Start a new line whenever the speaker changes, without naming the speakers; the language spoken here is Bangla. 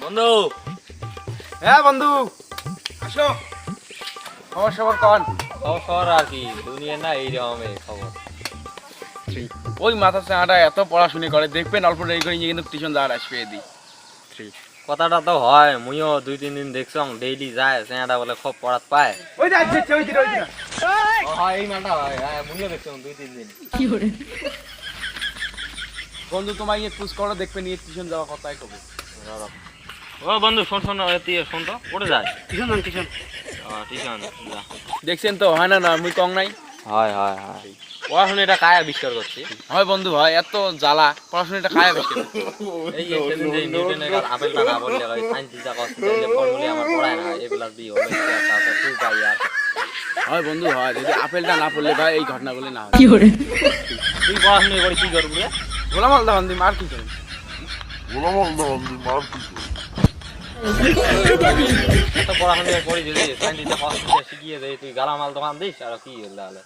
বন্ধু,
হ্যাঁ বন্ধু আসো, খবর সবর কন।
খবর আর কি, দুনিয়া না এইরকমই খবর।
ওই মাথা চাঁটা এত পড়াশুনি করে, দেখবেন অল্প দেরি করে কিন্তু টিউশন যাওয়ার আসবে দিই।
কথাটা তো হয়, মুইও 2-3 দিন দেখছং ডেইলি যায় সেটা বলে খুব পড়াত পায়।
ওই যাচ্ছে ওই দিন
হয় এই মানটা হয়, হ্যাঁ মুইও দেখছং 2-3 দিন।
বন্ধু তোমায় নিয়ে পুজ করো, দেখবে নিয়ে টিউশন যাওয়া কথাই কবে।
ও বন্ধু শোন শোন, তুই শোন তো, পড়ে যায়
টিউশন
টিউশন যা।
দেখছেন তো হয় না, না মুই কং নাই।
হয় হয় হয়, পড়াশোনা এটা কায় আবিষ্কার করছি।
হয় বন্ধু হয়, এত জ্বালা পড়াশোনাটা খায় বেশি।
এই যে সেদিন যে নিউটনের আপেলটা না বললে হয় সায়েন্টিস্টটা কষ্ট দিলে ফর্মুলা আমার পড়ায় না, এ প্লাস বি হলো তারপর 2 পাই আর।
হয় বন্ধু হয়, যদি আপেলটা না পড়লে ভাই এই ঘটনাগুলি না হয়।
তুই পড়াশোনা করে কি করবি রে?
গোলামাল দাম দি মার কি করেন।
এত পড়াশোনা করি যদি সায়েন্টিস্টটা কষ্ট শিখিয়ে দেয়, তুই গালামাল দোকান দিস আর কি হলো।